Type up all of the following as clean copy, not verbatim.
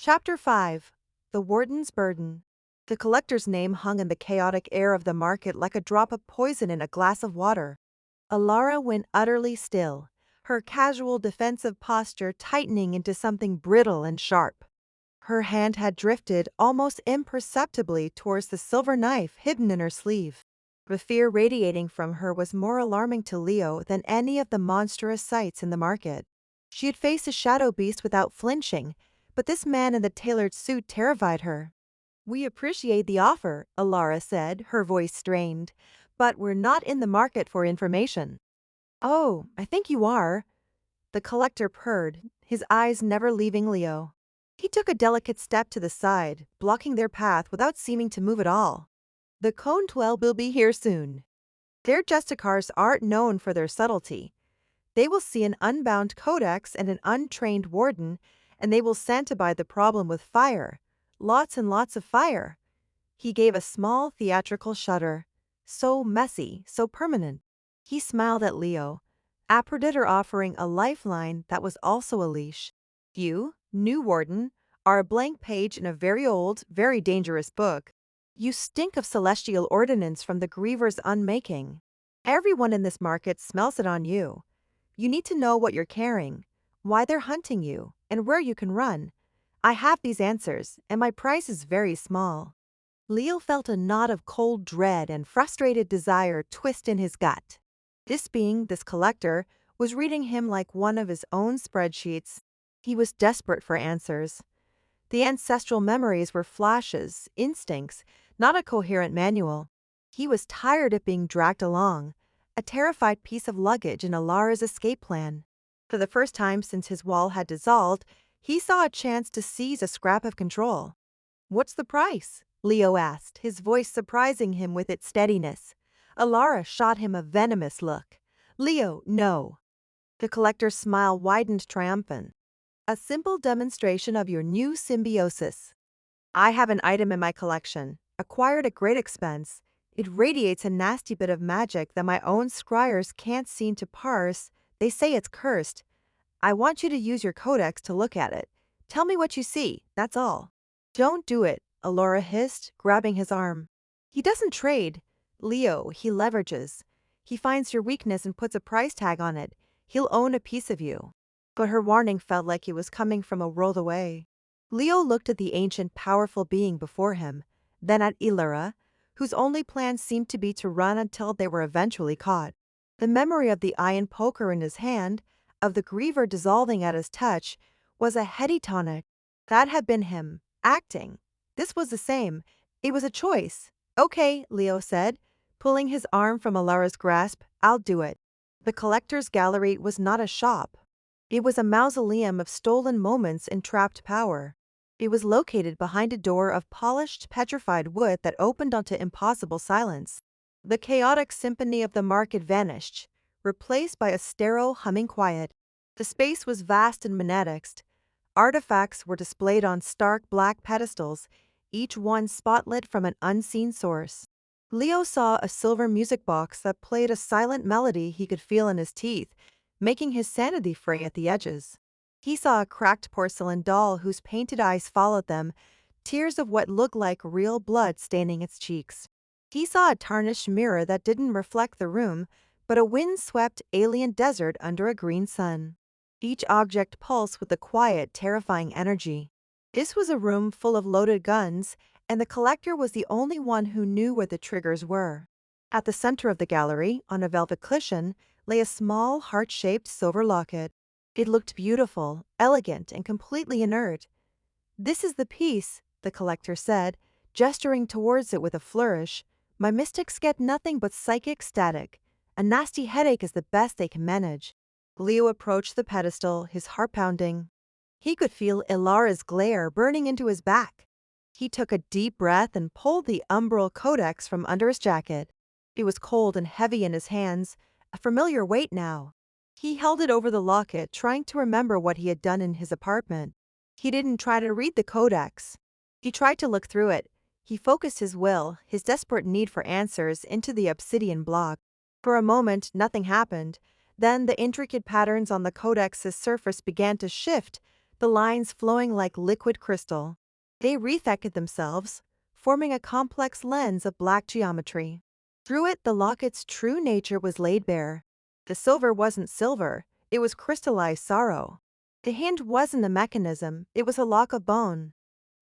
Chapter 5. The Warden's Burden. The collector's name hung in the chaotic air of the market like a drop of poison in a glass of water. Alara went utterly still, her casual defensive posture tightening into something brittle and sharp. Her hand had drifted almost imperceptibly towards the silver knife hidden in her sleeve. The fear radiating from her was more alarming to Leo than any of the monstrous sights in the market. She had faced a shadow beast without flinching, but this man in the tailored suit terrified her. "We appreciate the offer," Alara said, her voice strained, "but we're not in the market for information." "Oh, I think you are," the collector purred, his eyes never leaving Leo. He took a delicate step to the side, blocking their path without seeming to move at all. "The Cone 12 will be here soon. Their Justicars aren't known for their subtlety. They will see an unbound codex and an untrained warden, and they will sanitize the problem with fire. Lots and lots of fire." He gave a small theatrical shudder. So messy, so permanent. He smiled at Leo, a predator offering a lifeline that was also a leash. "You, new warden, are a blank page in a very old, very dangerous book. You stink of celestial ordinance from the Griever's unmaking. Everyone in this market smells it on you. You need to know what you're carrying, why they're hunting you, and where you can run. I have these answers, and my price is very small." Leo felt a knot of cold dread and frustrated desire twist in his gut. This collector, was reading him like one of his own spreadsheets. He was desperate for answers. The ancestral memories were flashes, instincts, not a coherent manual. He was tired of being dragged along, a terrified piece of luggage in Alara's escape plan. For the first time since his wall had dissolved, he saw a chance to seize a scrap of control. "What's the price?" Leo asked, his voice surprising him with its steadiness. Alara shot him a venomous look. "Leo, no." The collector's smile widened triumphant. "A simple demonstration of your new symbiosis. I have an item in my collection, acquired at great expense. It radiates a nasty bit of magic that my own scryers can't seem to parse. They say it's cursed. I want you to use your codex to look at it. Tell me what you see, that's all." "Don't do it," Alora hissed, grabbing his arm. "He doesn't trade. Leo, he leverages. He finds your weakness and puts a price tag on it. He'll own a piece of you." But her warning felt like it was coming from a world away. Leo looked at the ancient, powerful being before him, then at Ilara, whose only plan seemed to be to run until they were eventually caught. The memory of the iron poker in his hand, of the griever dissolving at his touch, was a heady tonic. That had been him, acting. This was the same. It was a choice. "Okay," Leo said, pulling his arm from Alara's grasp, "I'll do it." The collector's gallery was not a shop. It was a mausoleum of stolen moments and trapped power. It was located behind a door of polished, petrified wood that opened onto impossible silence. The chaotic symphony of the market vanished, replaced by a sterile, humming quiet. The space was vast and monetixed. Artifacts were displayed on stark black pedestals, each one spotlit from an unseen source. Leo saw a silver music box that played a silent melody he could feel in his teeth, making his sanity fray at the edges. He saw a cracked porcelain doll whose painted eyes followed them, tears of what looked like real blood staining its cheeks. He saw a tarnished mirror that didn't reflect the room, but a wind-swept alien desert under a green sun. Each object pulsed with a quiet, terrifying energy. This was a room full of loaded guns, and the collector was the only one who knew where the triggers were. At the center of the gallery, on a velvet cushion, lay a small, heart-shaped silver locket. It looked beautiful, elegant, and completely inert. "This is the piece," the collector said, gesturing towards it with a flourish. "My mystics get nothing but psychic static. A nasty headache is the best they can manage." Leo approached the pedestal, his heart pounding. He could feel Ilara's glare burning into his back. He took a deep breath and pulled the Umbral Codex from under his jacket. It was cold and heavy in his hands, a familiar weight now. He held it over the locket, trying to remember what he had done in his apartment. He didn't try to read the codex. He tried to look through it. He focused his will, his desperate need for answers, into the obsidian block. For a moment, nothing happened. Then the intricate patterns on the codex's surface began to shift, the lines flowing like liquid crystal. They reflected themselves, forming a complex lens of black geometry. Through it, the locket's true nature was laid bare. The silver wasn't silver, it was crystallized sorrow. The hinge wasn't a mechanism, it was a lock of bone.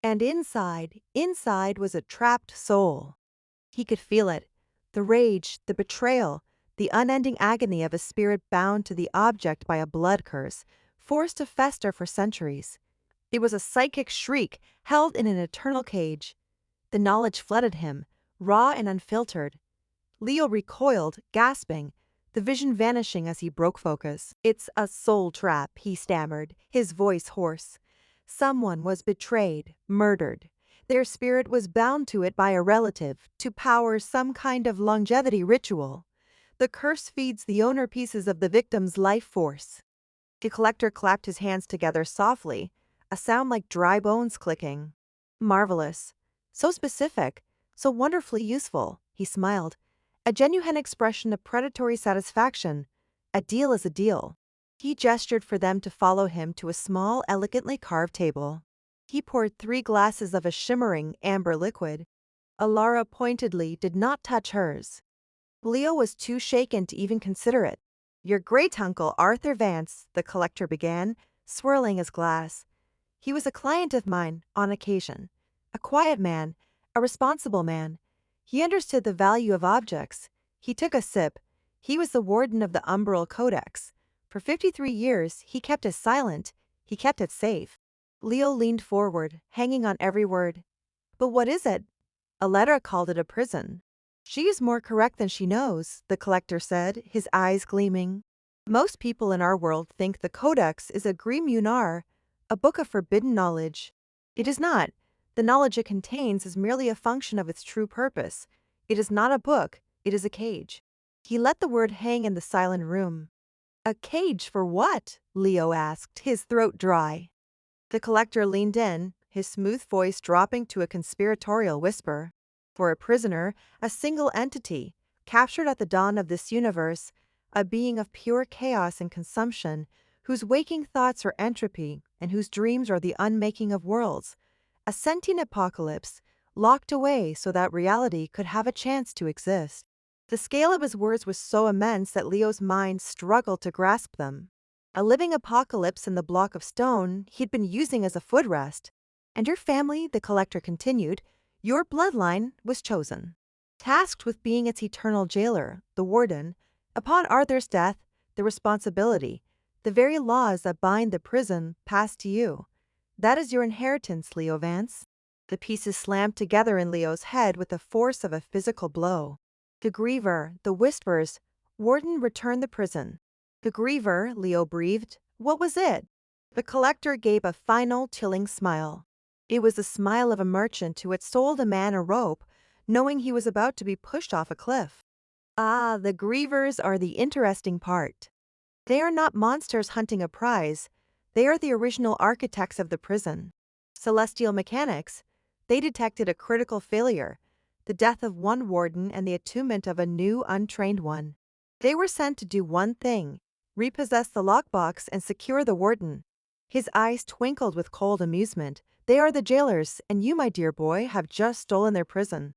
And inside was a trapped soul. He could feel it, the rage, the betrayal, the unending agony of a spirit bound to the object by a blood curse, forced to fester for centuries. It was a psychic shriek held in an eternal cage. The knowledge flooded him, raw and unfiltered. Leo recoiled, gasping, the vision vanishing as he broke focus. "It's a soul trap," he stammered, his voice hoarse. Someone was betrayed, murdered. Their spirit was bound to it by a relative, to power some kind of longevity ritual. The curse feeds the owner pieces of the victim's life force. The collector clapped his hands together softly, a sound like dry bones clicking. "Marvelous. So specific, so wonderfully useful," he smiled, a genuine expression of predatory satisfaction. "A deal is a deal." He gestured for them to follow him to a small, elegantly carved table. He poured 3 glasses of a shimmering amber liquid. Alara pointedly did not touch hers. Leo was too shaken to even consider it. "Your great-uncle Arthur Vance," the collector began, swirling his glass. "He was a client of mine, on occasion. A quiet man, a responsible man. He understood the value of objects. He took a sip. He was the warden of the Umbral Codex. For 53 years, he kept it silent. He kept it safe." Leo leaned forward, hanging on every word. "But what is it?" "Aletta called it a prison." "She is more correct than she knows," the collector said, his eyes gleaming. "Most people in our world think the Codex is a grimoire, a book of forbidden knowledge. It is not. The knowledge it contains is merely a function of its true purpose. It is not a book, it is a cage." He let the word hang in the silent room. "A cage for what?" Leo asked, his throat dry. The collector leaned in, his smooth voice dropping to a conspiratorial whisper. "For a prisoner, a single entity, captured at the dawn of this universe, a being of pure chaos and consumption, whose waking thoughts are entropy and whose dreams are the unmaking of worlds. A sentient apocalypse, locked away so that reality could have a chance to exist." The scale of his words was so immense that Leo's mind struggled to grasp them. A living apocalypse in the block of stone he'd been using as a footrest. "And your family," the collector continued, "your bloodline was chosen. Tasked with being its eternal jailer, the Warden. Upon Arthur's death, the responsibility, the very laws that bind the prison, passed to you. That is your inheritance, Leo Vance." The pieces slammed together in Leo's head with the force of a physical blow. The griever, the whispers, Warden returned the prison. The griever, Leo breathed. What was it? The collector gave a final, chilling smile. It was the smile of a merchant who had sold a man a rope, knowing he was about to be pushed off a cliff. "Ah, the grievers are the interesting part. They are not monsters hunting a prize. They are the original architects of the prison. Celestial mechanics. They detected a critical failure, the death of one warden and the attunement of a new, untrained one. They were sent to do one thing, repossess the lockbox and secure the warden." His eyes twinkled with cold amusement. "They are the jailers, and you, my dear boy, have just stolen their prison."